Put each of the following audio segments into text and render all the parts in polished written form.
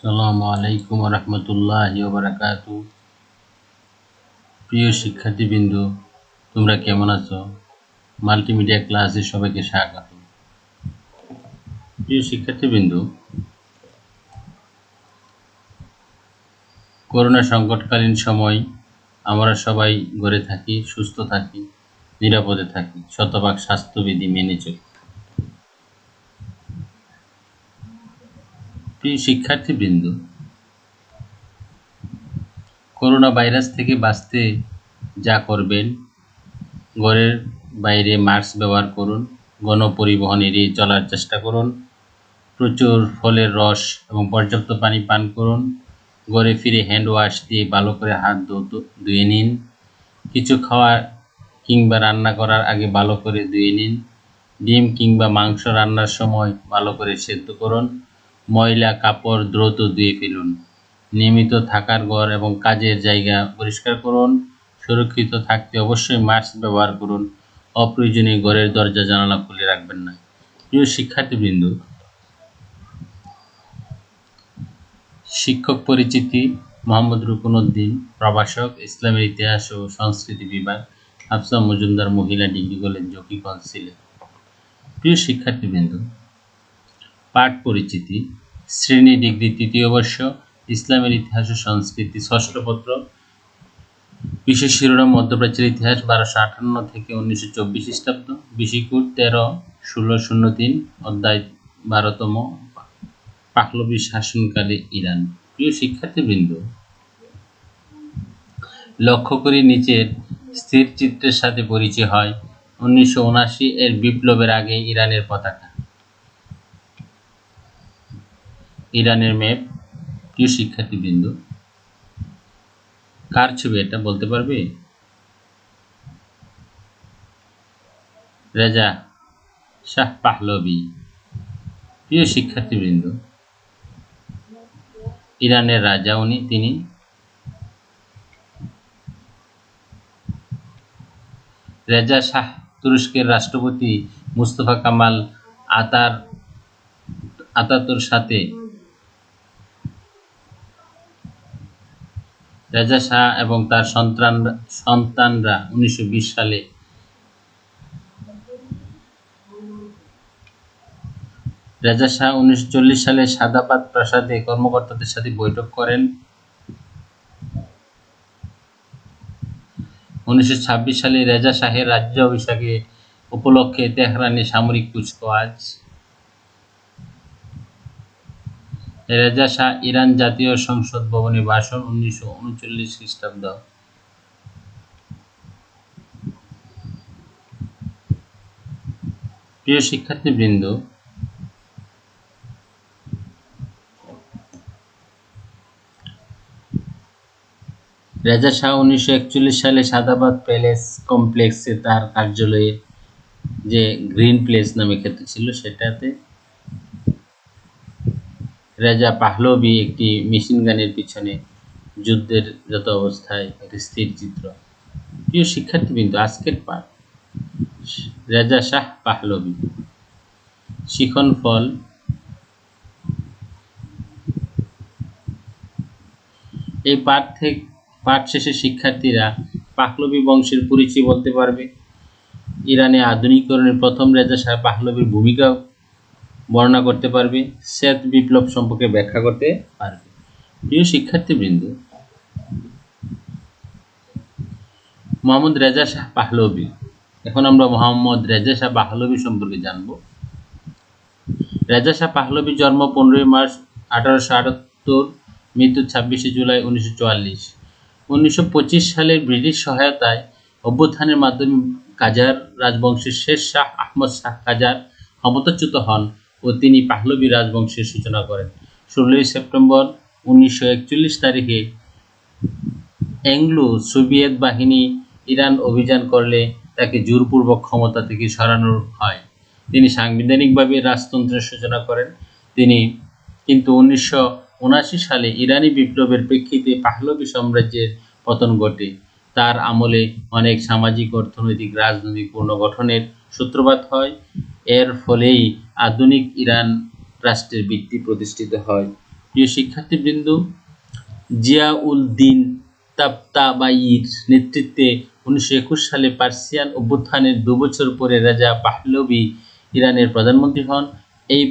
আসসালামু আলাইকুম রহমতুল্লাহি ওয়া বারাকাতুহু। প্রিয় শিক্ষার্থীবৃন্দ, তোমরা কেমন আছো? মাল্টিমিডিয়া ক্লাসে সবাইকে স্বাগত। প্রিয় শিক্ষার্থীবৃন্দ, করোনা সংকটকালীন সময় আমরা সবাই ঘরে থাকি, সুস্থ থাকি, নিরাপদে থাকি, শতভাগ স্বাস্থ্যবিধি মেনে চলি। প্রিয় শিক্ষার্থীবৃন্দ, করোনা ভাইরাস থেকে বাঁচতে যা করবেন, ঘরের বাইরে মাস্ক ব্যবহার করুন, গণপরিবহন এড়িয়ে চলার চেষ্টা করুন, প্রচুর ফলের রস এবং পর্যাপ্ত পানি পান করুন, ঘরে ফিরে হ্যান্ড ওয়াশ দিয়ে ভালো করে হাত ধুয়ে নিন, কিছু খাওয়া কিংবা রান্না করার আগে ভালো করে ধুয়ে নিন, ডিম কিংবা মাংস রান্নার সময় ভালো করে সেদ্ধ করুন, ময়লা কাপড় দ্রুত ধুয়ে ফেলুন, নিয়মিত থাকার ঘর এবং কাজের জায়গা পরিষ্কার করুন, সুরক্ষিত থাকতে অবশ্যই মাস্ক ব্যবহার করুন, অপ্রয়োজনীয় ঘরের দরজা জানালা খুলে রাখবেন না। প্রিয় শিক্ষার্থীবৃন্দ, শিক্ষক পরিচিতি: মোহাম্মদ রুকনউদ্দিন, প্রভাষক, ইসলামের ইতিহাস ও সংস্কৃতি বিভাগ, হাফসা মজুমদার মহিলা ডিগ্রি কলেজ, জকিগঞ্জ, সিলেট। প্রিয় শিক্ষার্থীবৃন্দ, পাঠ পরিচিতি: শ্রেণী ডিগ্রি তৃতীয় বর্ষ, ইসলামের ইতিহাস ও সংস্কৃতি, ষষ্ঠ পত্র, বিশেষ শিরোনাম মধ্যপ্রাচ্যের ইতিহাস 1258 থেকে 1924 খ্রিস্টাব্দ, বিষয়কোড 13-1603, অধ্যায় 12তম, পাহলভী শাসনকালে ইরান। প্রিয় শিক্ষার্থীবৃন্দ, লক্ষ্য করি নিচের স্থির চিত্রের সাথে পরিচয় হয়। 1979 এর বিপ্লবের আগে ইরানের পতাকা, ইরানের ম্যাপ। প্রিয় শিক্ষার্থীবৃন্দ, কার ছবি এটা বলতে পারবে? রেজা শাহ পাহলভী। প্রিয় শিক্ষার্থীবৃন্দ, ইরানের রাজা তিনি। রেজা শাহ তুরস্কের রাষ্ট্রপতি মুস্তফা কামাল আতাতুর সাথে রেজা শাহ এবং তার সন্তানরা 1920 সালে রেজা শাহ 1940 সালে সাদাবাদ প্রাসাদে কর্মকর্তাদের সাথে বৈঠক করেন। 1926 সালে রেজা শাহের রাজ্য অভিষেকে উপলক্ষে তেহরানে সামরিক কুচকাওয়াজ। রেজা শাহ ইরান জাতীয় সংসদ ভবনে ভাষণ, 1939 খ্রিস্টাব্দ। প্রিয় শিক্ষার্থীবৃন্দ, রেজা শাহ 1941 সালে সাদাবাদ প্যালেস কমপ্লেক্সে তার কার্যালয়ে, যে গ্রিন প্লেস নামে খ্যাত ছিল, সেটাতে রেজা পাহলভী একটি মেশিন গানের পিছনে যুদ্ধের যত অবস্থায় একটি স্থির চিত্র। প্রিয় শিক্ষার্থীবৃন্দ, আজকের পাঠ রেজা শাহ পাহলভী, শিখন ফল। এই পাঠ শেষে শিক্ষার্থীরা পাহলভী বংশের পরিচয় বলতে পারবে, ইরানে আধুনিকীকরণের প্রথম রেজা শাহ পাহলভীর ভূমিকা বর্ণনা করতে পারবে, শ্বেত বিপ্লব সম্পর্কে ব্যাখ্যা করতে পারবে। প্রিয় শিক্ষার্থীবৃন্দ, মোহাম্মদ রেজা শাহ পাহলভী। এখন আমরা মোহাম্মদ রেজা শাহ পাহলভী সম্পর্কে জানব। রেজা শাহ পাহলভীর জন্ম 15 মার্চ 1878, মৃত্যু 26 জুলাই 1944। 1925 সালের ব্রিটিশ সহায়তায় অভ্যুত্থানের মাধ্যমে কাজার রাজবংশের শেষ শাহ আহমদ শাহ কাজার ক্ষমতাচ্যুত হন ও তিনি পাহলভী রাজবংশের সূচনা করেন। 16 সেপ্টেম্বর 1941 তারিখে অ্যাংলো সোভিয়েত বাহিনী ইরান অভিযান করলে তাকে জোরপূর্বক ক্ষমতা থেকে সরানো হয়। তিনি সাংবিধানিকভাবে রাজতন্ত্রের সূচনা করেন। কিন্তু 1979 সালে ইরানি বিপ্লবের প্রেক্ষিতে পাহলভী সাম্রাজ্যের পতন ঘটে। তার আমলে অনেক সামাজিক, অর্থনৈতিক, রাজনৈতিক পুনর্গঠনের সূত্রপাত হয়। এর ফলেই আধুনিক ইরান রাষ্ট্রের ভিত্তি প্রতিষ্ঠিত হয়। প্রিয় শিক্ষার্থীবৃন্দ, জিয়াউল-দ্বীন তাবতাবাইর নেতৃত্বে 1921 সালে পার্সিয়ান অভ্যুত্থানের 2 বছর পরে রেজা পাহলভি ইরানের প্রধানমন্ত্রী হন। এই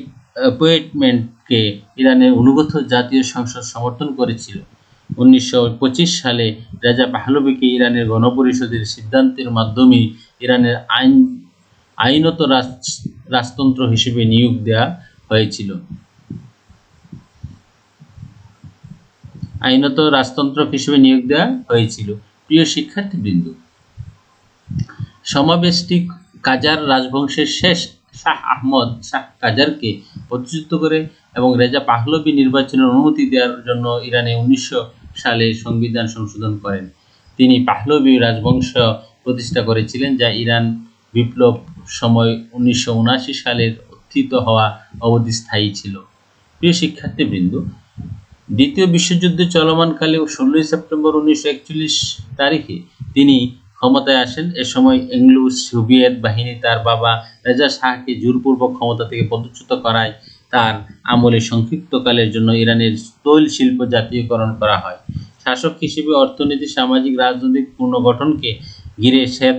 অ্যাপয়েন্টমেন্টকে ইরানের অনুগত জাতীয় সংসদ সমর্থন করেছিল। 1925 সালে রেজা পাহলভিকে ইরানের গণপরিষদের সিদ্ধান্তের মাধ্যমে ইরানের আইনত রাজতন্ত্র হিসেবে নিয়োগ দেওয়া হয়েছিল। প্রিয় শিক্ষার্থীবৃন্দ, সমাবেশটি কাজার রাজবংশের শেষ শাহ আহমদ শাহ কাজারকে প্রতিষ্ঠিত করে এবং রেজা পাহলভি নির্বাচনের অনুমতি দেওয়ার জন্য ইরানে 1900 সালে সংবিধান সংশোধন করেন। তিনি পাহলভি রাজবংশ প্রতিষ্ঠা করেছিলেন, যা ইরান বিপ্লব সময় 1979 সালের উত্থিত হওয়া অবধি স্থায়ী ছিল। প্রিয় শিক্ষার্থীবৃন্দ, দ্বিতীয় বিশ্বযুদ্ধ চলমানকালে 16 সেপ্টেম্বর 1941 তারিখে তিনি ক্ষমতায় আসেন। এ সময় অ্যাংলো সোভিয়েত বাহিনী তার বাবা রেজা শাহকে জোরপূর্বক ক্ষমতা থেকে পদচ্যুত করায় তার আমলে সংক্ষিপ্তকালের জন্য ইরানের তৈল শিল্প জাতীয়করণ করা হয়। শাসক হিসেবে অর্থনীতি, সামাজিক, রাজনৈতিক পুনর্গঠনকে ঘিরে শ্বেত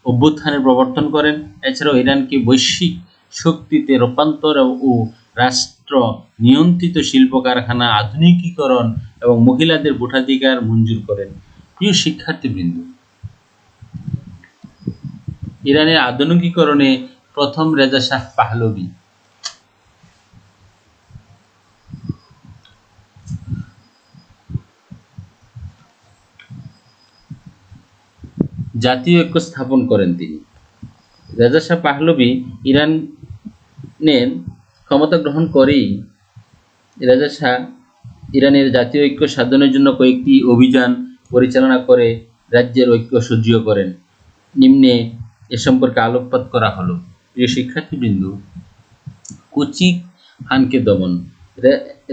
অভ্যুত্থানের প্রবর্তন করেন। এছাড়াও ইরানকে বৈশ্বিক শক্তিতে রূপান্তর ও রাষ্ট্র নিয়ন্ত্রিত শিল্প কারখানা আধুনিকীকরণ এবং মহিলাদের ভোটাধিকার মঞ্জুর করেন। প্রিয় শিক্ষার্থীবৃন্দ, ইরানের আধুনিকীকরণে প্রথম রেজা শাহ পাহলভি। জাতীয় ঐক্য স্থাপন করেন তিনি। রেজা শাহ পাহলভি ইরানের ক্ষমতা গ্রহণ করেই রেজা শাহ ইরানের জাতীয় ঐক্য সাধনের জন্য কয়েকটি অভিযান পরিচালনা করে রাজ্যের ঐক্য সুদৃঢ় করেন। নিম্নে এ সম্পর্কে আলোকপাত করা হলো। প্রিয় শিক্ষার্থীবৃন্দ, কুচি খানকে দমন।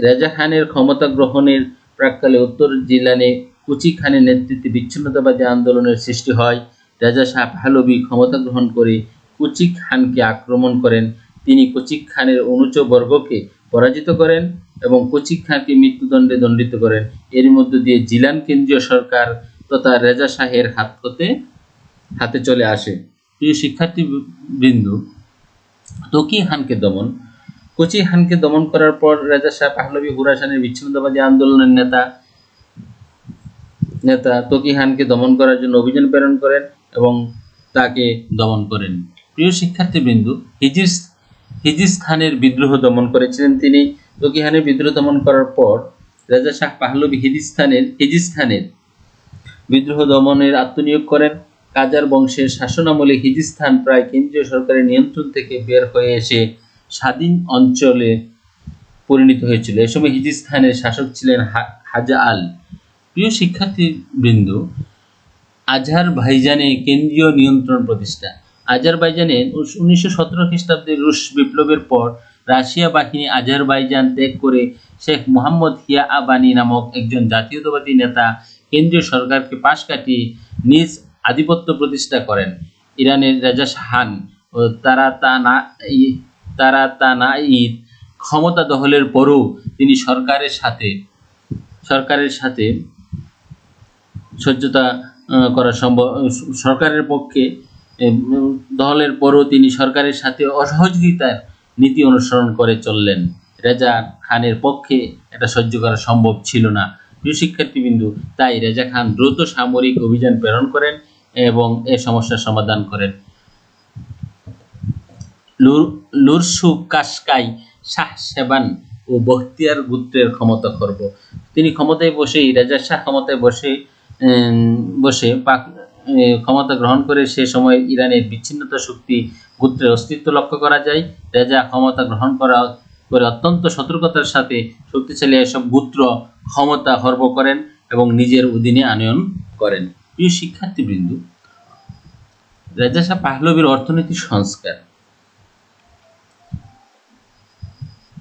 রেজা খানের ক্ষমতা গ্রহণের প্রাক্কালে উত্তর জিলানে কুচি খানের নেতৃত্বে বিচ্ছিন্নতাবাদী আন্দোলনের সৃষ্টি হয়। রেজা শাহ পাহলভি ক্ষমতা গ্রহণ করে কুচি খানকে আক্রমণ করেন। তিনি কুচি খানের অনুচর বর্গকে পরাজিত করেন এবং কুচি খানকে মৃত্যুদণ্ডে দণ্ডিত করেন। এর মধ্য দিয়ে জিলান কেন্দ্রীয় সরকার তথা রেজা শাহের হাতে চলে আসে। প্রিয় শিক্ষার্থীবৃন্দ, তকি খানকে দমন। কুচি খানকে দমন করার পর রেজা শাহ পাহলভি হুরাসানের বিচ্ছিন্নতাবাদী আন্দোলনের নেতা তকি খানকে দমন করার জন্য অভিযান প্রেরণ করেন এবং তাকে দমন করেন। প্রিয় শিক্ষার্থীবৃন্দ, হিজিস্তানের বিদ্রোহ দমন করেছিলেন তিনি। তকি খানের বিদ্রোহ দমন করার পর রেজা শাহ পাহলভি হিজিস্তানের বিদ্রোহ দমনের আত্মনিয়োগ করেন। কাজার বংশের শাসনামলে হিজিস্তান প্রায় কেন্দ্রীয় সরকারের নিয়ন্ত্রণ থেকে বের হয়ে এসে স্বাধীন অঞ্চলে পরিণত হয়েছিল। এ সময় হিজিস্তানের শাসক ছিলেন হাজা আল। প্রিয় শিক্ষার্থীবৃন্দ, আজারবাইজানে কেন্দ্রীয় নিয়ন্ত্রণ প্রতিষ্ঠা। আজারবাইজানে 1917 খ্রিস্টাব্দে রুশ বিপ্লবের পর রাশিয়া বাহিনী আজারবাইজান ত্যাগ করে শেখ মোহাম্মদ হিয়াবানি নামক একজন জাতীয়তাবাদী নেতা কেন্দ্রীয় সরকারকে পাশ কাটিয়ে নিজ আধিপত্য প্রতিষ্ঠা করেন। ইরানের রেজা শাহান ও তারাতানাইর ক্ষমতা দখলের পরও তিনি সরকারের সাথে সহ্যতা করা সম্ভব সরকারের পক্ষে দখলের পরও তিনি সরকারের সাথে অসহযোগিতার নীতি অনুসরণ করে চললেন। রেজা খানের পক্ষে এটা সহ্য করা সম্ভব ছিল না। প্রিয় শিক্ষার্থীবৃন্দু, তাই রেজা খান দ্রুত সামরিক অভিযান প্রেরণ করেন এবং এ সমস্যার সমাধান করেন। লুরসু কাশকাই শাহ সেবান ও বখতিয়ার গোত্রের ক্ষমতা খর্ব। তিনি ক্ষমতায় বসেই রেজা শাহ ক্ষমতায় বসে ক্ষমতা গ্রহণ করে সে সময় ইরানের বিচ্ছিন্নতা শক্তি গোত্রের অস্তিত্ব লক্ষ্য করা যায়। রেজা ক্ষমতা গ্রহণ করে অত্যন্ত সতর্কতার সাথে শক্তিশালী এসব গোত্র ক্ষমতা খর্ব করেন এবং নিজের অধীনে আনয়ন করেন। প্রিয় শিক্ষার্থীবৃন্দ, রেজা শাহ পাহলভির অর্থনৈতিক সংস্কার।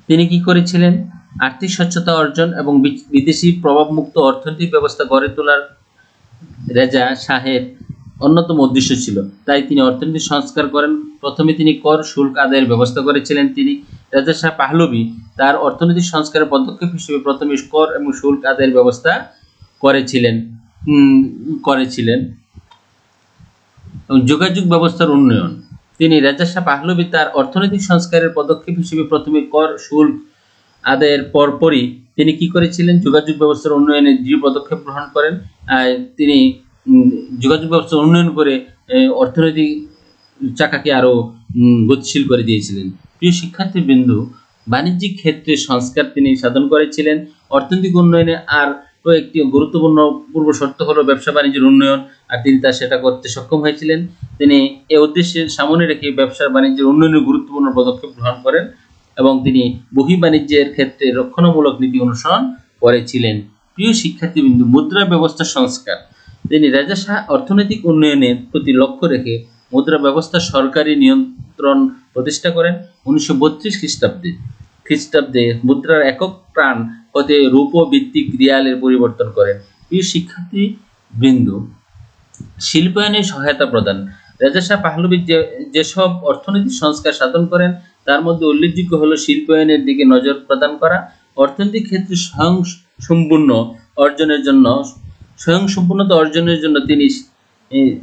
তিনি কি করেছিলেন? আর্থিক স্বচ্ছতা অর্জন এবং বিদেশি প্রভাবমুক্ত অর্থনৈতিক ব্যবস্থা গড়ে তোলার রেজা শাহের অন্যতম উদ্দেশ্য ছিল। তাই তিনি অর্থনৈতিক সংস্কার করেন। প্রথমে তিনি কর শুল্ক আদায়ের ব্যবস্থা করেছিলেন। তিনি রাজা শাহ পাহলভী তার অর্থনৈতিক সংস্কারের পদক্ষেপ হিসেবে প্রথমে কর এবং শুল্ক আদায়ের ব্যবস্থা করেছিলেন করেছিলেন এবং যোগাযোগ ব্যবস্থার উন্নয়ন। তিনি রাজা শাহ পাহলভী তার অর্থনৈতিক সংস্কারের পদক্ষেপ হিসেবে প্রথমে কর শুল্ক আদায়ের পরপরই তিনি কি করেছিলেন, যোগাযোগ ব্যবস্থার উন্নয়নে দৃঢ় পদক্ষেপ গ্রহণ করেন। তিনি যোগাযোগ ব্যবস্থা উন্নয়ন করে অর্থনৈতিক চাকাকে আরো গতিশীল করে দিয়েছিলেন। প্রিয় শিক্ষার্থীবৃন্দু, বাণিজ্যিক ক্ষেত্রে সংস্কার তিনি সাধন করেছিলেন। অর্থনৈতিক উন্নয়নে আর একটি গুরুত্বপূর্ণ পূর্ব শর্ত হলো ব্যবসা বাণিজ্যের উন্নয়ন, আর তিনি সেটা করতে সক্ষম হয়েছিলেন। তিনি এই উদ্দেশ্যে সামনে রেখে ব্যবসা বাণিজ্যের উন্নয়নের গুরুত্বপূর্ণ পদক্ষেপ গ্রহণ করেন এবং তিনি বহির্বাণিজ্যের ক্ষেত্রে রক্ষণামূলক নীতি অনুসরণ করেছিলেন। প্রিয় শিক্ষার্থীবৃন্দু, মুদ্রা ব্যবস্থা সংস্কার। তিনি রাজা শাহ অর্থনৈতিক উন্নয়নের প্রতি লক্ষ্য রেখে মুদ্রা ব্যবস্থা সরকারি নিয়ন্ত্রণ প্রতিষ্ঠা করেন। 1932 খ্রিস্টাব্দে মুদ্রার একক প্রাণ হতে রূপ ভিত্তিক রিয়ালের পরিবর্তন করেন। প্রিয় শিক্ষার্থীবৃন্দু, শিল্পায়নে সহায়তা প্রদান। রাজা শাহ পাহলভী যেসব অর্থনৈতিক সংস্কার সাধন করেন তার মধ্যে উল্লেখযোগ্য হলো শিল্পায়নের দিকে নজর প্রদান করা। অর্থনৈতিক ক্ষেত্রে স্বয়ংসম্পূর্ণতা অর্জনের জন্য তিনি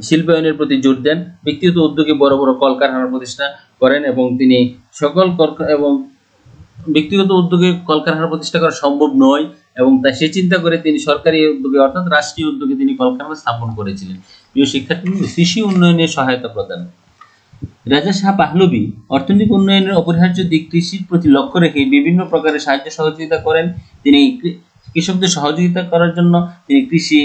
শিল্পায়নের প্রতি জোর দেন। ব্যক্তিগত উদ্যোগে বড় বড় কলকারখানা প্রতিষ্ঠা করেন এবং তিনি ব্যক্তিগত উদ্যোগে কলকারখানা প্রতিষ্ঠা করা সম্ভব নয় এবং তাই সে চিন্তা করে তিনি সরকারি উদ্যোগে অর্থাৎ রাষ্ট্রীয় উদ্যোগে তিনি কলকারখানা স্থাপন করেছিলেন। প্রিয় শিক্ষার্থী, কৃষি উন্নয়নে সহায়তা প্রদান। রাজা শাহ পাহলভী অর্থনৈতিক উন্নয়নের অপরিহার্য দিক কৃষির প্রতি লক্ষ্য রেখে বিভিন্ন প্রকারের সাহায্য সহযোগিতা করেন। তিনি কৃষকদের সহযোগিতা করার জন্য তিনি কৃষি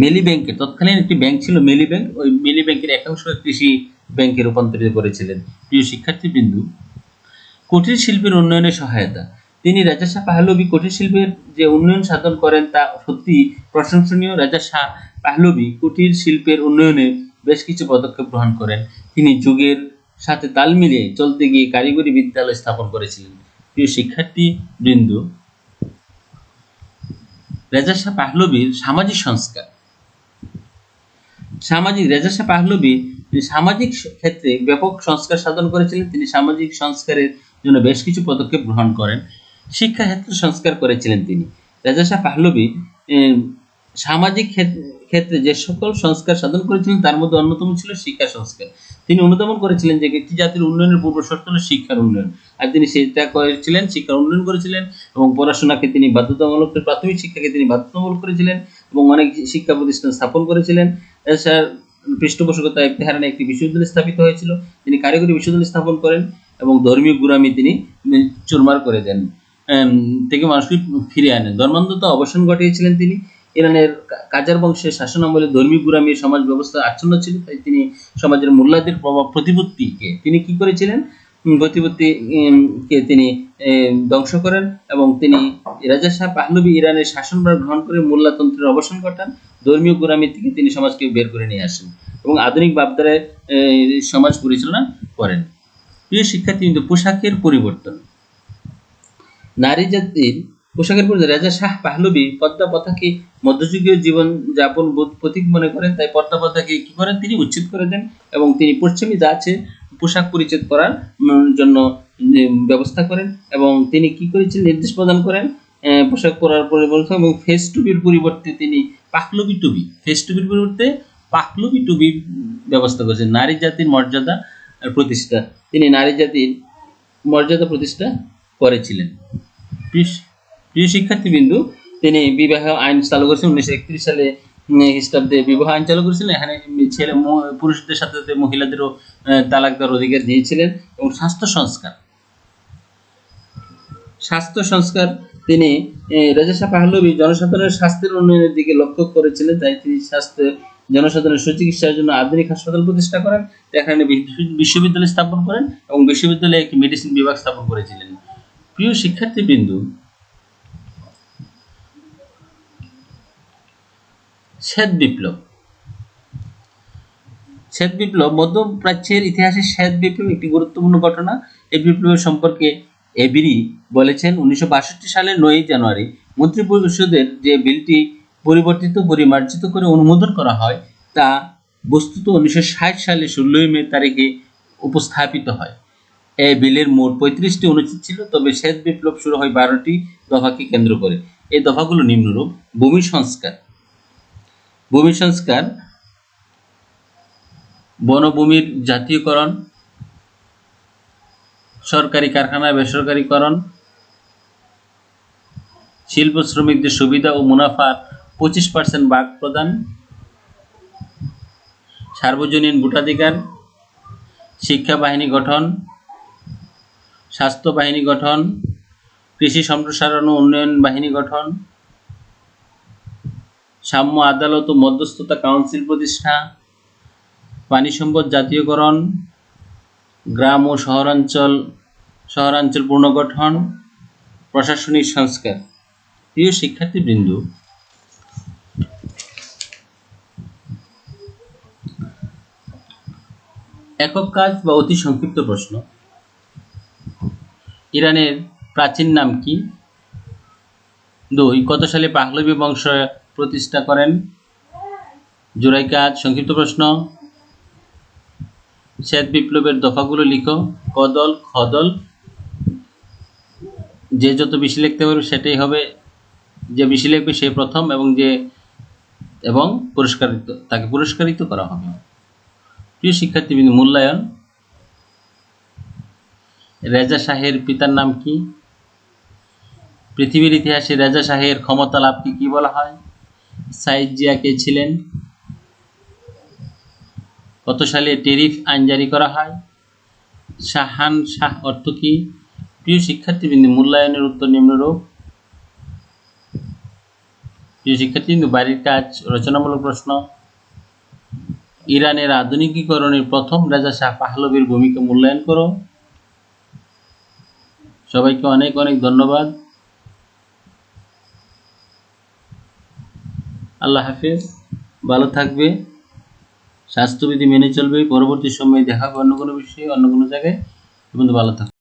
মেলি ব্যাংকে, তৎকালীন একটি ব্যাংক ছিল মেলি ব্যাংক, ওই মেলি ব্যাংকের একাংশ কৃষি ব্যাংকে রূপান্তরিত করেছিলেন। প্রিয় শিক্ষার্থীবৃন্দু, কুটির শিল্পের উন্নয়নে সহায়তা। তিনি রাজা শাহ পাহলভী কুটির শিল্পের যে উন্নয়ন সাধন করেন তা সত্যি প্রশংসনীয়। রাজা শাহ পাহলভী কুটির শিল্পের উন্নয়নে বেশ কিছু পদক্ষেপ গ্রহণ করেন। তিনি যুগের সাথে তাল মিলিয়ে চলতে গিয়ে কারিগরি বিদ্যালয় স্থাপন করেছিলেন। প্রিয় শিক্ষার্থীবৃন্দু, রাজা শাহ পাহলভীর সামাজিক সংস্কার। রাজা শাহ পাহলভী সামাজিক ক্ষেত্রে ব্যাপক সংস্কার সাধন করেছিলেন। তিনি সামাজিক সংস্কারের জন্য বেশ কিছু পদক্ষেপ গ্রহণ করেন। শিক্ষা ক্ষেত্রে সংস্কার করেছিলেন তিনি। রাজা শাহ পাহলভী সামাজিক ক্ষেত্রে যে সকল সংস্কার সাধন করেছিলেন তার মধ্যে অন্যতম ছিল শিক্ষা সংস্কার। তিনি অনুধাবন করেছিলেন যে একটি জাতির উন্নয়নের পূর্ব শর্ত হল শিক্ষার উন্নয়ন, আর তিনি সেটা করেছিলেন, শিক্ষার উন্নয়ন করেছিলেন এবং পড়াশোনাকে তিনি বাধ্যতামূলক, প্রাথমিক শিক্ষাকে তিনি বাধ্যতামূলক করেছিলেন এবং অনেক শিক্ষা প্রতিষ্ঠান স্থাপন করেছিলেন। পৃষ্ঠপোষকতায় তেহরানে একটি বিশ্ববিদ্যালয় স্থাপিত হয়েছিল। তিনি কারিগরি বিশ্ববিদ্যালয় স্থাপন করেন এবং ধর্মীয় গুরামি তিনি চুরমার করে দেন থেকে মানুষকে ফিরিয়ে আনেন। ধর্মান্ধতা অবসান ঘটিয়েছিলেন তিনি। ইরানের কাজার বংশের শাসন আমলে ধর্মীয় গুরামির সমাজ ব্যবস্থা আচ্ছন্ন ছিল, তাই তিনি সমাজের মূল্যায়নের প্রতিপত্তিকে তিনি কি করেছিলেন, প্রতিপত্তিকে তিনি ধ্বংস করেন এবং তিনি রাজা শাহ পাহলভী ইরানের শাসনভার গ্রহণ করে মোল্লাতন্ত্রের অবসান ঘটান। ধর্মীয় গোলামি থেকে তিনি সমাজকে বের করে নিয়ে আসেন এবং আধুনিক ভাবধারায় সমাজ পরিচালনা করেন। প্রিয় শিক্ষার্থী, পোশাকের পরিবর্তন। নারী জাতির পোশাকের পরিবর্তন। রাজা শাহ পাহলভী পর্দা প্রথাকে মধ্যযুগীয় জীবন যাপন প্রতীক মনে করেন, তাই পর্দা প্রথাকে কি করেন, তিনি উচ্ছেদ করে দেন এবং তিনি পশ্চিমী জাতে পোশাক পরিচ্ছদ করার জন্য ব্যবস্থা করেন এবং তিনি কি করেছেন, নির্দেশ প্রদান করেন পোশাক পরার পরিবর্তন এবং ফেস টুপির পরিবর্তে তিনি পাহলভী টুপি, ফেস টুপির পরিবর্তে পাহলভী টুপি ব্যবস্থা করেছেন। নারী জাতির মর্যাদা প্রতিষ্ঠা। তিনি নারী জাতির মর্যাদা প্রতিষ্ঠা করেছিলেন। প্রিয় শিক্ষার্থীবৃন্দু, তিনি বিবাহ আইন চালু করেছেন 1931 সালে খ্রিস্টাব্দে বিবাহ আইন চালু করেছিলেন। এখানে পুরুষদের সাথে সাথে মহিলাদেরও তালাক দেওয়ার অধিকার দিয়েছিলেন। এবং স্বাস্থ্য সংস্কার তিনি রাজা শাহ পাহলভী জনসাধারণের স্বাস্থ্যের উন্নয়নের দিকে লক্ষ্য করেছিলেন, তাই তিনি জনসাধারণের সুচিকিৎসার জন্য আধুনিক হাসপাতাল প্রতিষ্ঠা করেন, এখানে বিশ্ববিদ্যালয় স্থাপন করেন এবং বিশ্ববিদ্যালয়ে একটি মেডিসিন বিভাগ স্থাপন করেছিলেন। প্রিয় শিক্ষার্থীবৃন্দু, শ্বেত বিপ্লব মধ্যপ্রাচ্যের ইতিহাসে শ্বেত বিপ্লব একটি গুরুত্বপূর্ণ ঘটনা। এই বিপ্লবের সম্পর্কে এবিরি বলেছেন 1962 সালের 9 জানুয়ারি মন্ত্রিপরিষদের যে বিলটি পরিবর্তিত পরিমার্জিত করে অনুমোদন করা হয় তা বস্তুত 1960 সালে 16 মে তারিখে উপস্থাপিত হয়। এই বিলের মোট 35টি অনুচ্ছেদ ছিল, তবে শ্বেত বিপ্লব শুরু হয় 12টি দফাকে কেন্দ্র করে। এই দফাগুলো নিম্নরূপ: ভূমি সংস্কার, বনভূমির জাতীয়করণ, সরকারি কারখানা বেসরকারীকরণ, শিল্প শ্রমিকদের সুবিধা ও মুনাফার 25% ভাগ প্রদান, সার্বজনীন ভোটাধিকার, শিক্ষা বাহিনী গঠন, স্বাস্থ্য বাহিনী গঠন, কৃষি সম্প্রসারণ ও উন্নয়ন বাহিনী গঠন, সাম্য আদালত ও মধ্যস্থতা কাউন্সিল প্রতিষ্ঠা, পানি সম্পদ জাতীয়করণ, গ্রাম ও শহরাঞ্চল পুনর্গঠন, প্রশাসনিক সংস্কার। প্রিয় শিক্ষার্থীবৃন্দ, একক কাজ বা অতি সংক্ষিপ্ত প্রশ্ন: ইরানের প্রাচীন নাম কি? 2. কত সালে পাহলভী বংশ প্রতিষ্ঠা করেন? জোড়াই কাজ। সংক্ষিপ্ত প্রশ্ন: শ্বেত বিপ্লবের দফাগুলো লিখো। কদল, খদল, যে যত বেশি লিখতে পারবে সেটাই হবে, যে বেশি লিখবে সে প্রথম, এবং তাকে পুরস্কারিত করা হবে। প্রিয় শিক্ষার্থীবৃন্দ, মূল্যায়ন: রেজা শাহের পিতার নাম কি? পৃথিবীর ইতিহাসে রেজা শাহের ক্ষমতা লাভকে কি বলা হয়? সাইদ জিয়া কে ছিলেন? কত সালে ট্যারিফ আইন জারি করা হয়? শাহানশাহ অর্থ কি? প্রিয় শিক্ষার্থীবৃন্দ, মূল্যায়নের উত্তর নিম্নরূপ। প্রিয় শিক্ষার্থীবৃন্দ, বাড়ির কাজ রচনামূলক প্রশ্ন: ইরানের আধুনিকীকরণের প্রথম রেজা শাহ পাহলভীর ভূমিকা মূল্যায়ন করো। সবাইকে অনেক অনেক ধন্যবাদ। আল্লাহ হাফেজ। ভালো থাকবে, স্বাস্থ্যবিধি মেনে চলবে। পরবর্তী সময়ে দেখা হবে অন্য কোনো বিষয়ে, অন্য কোনো জায়গায়। ভালো থাকবে।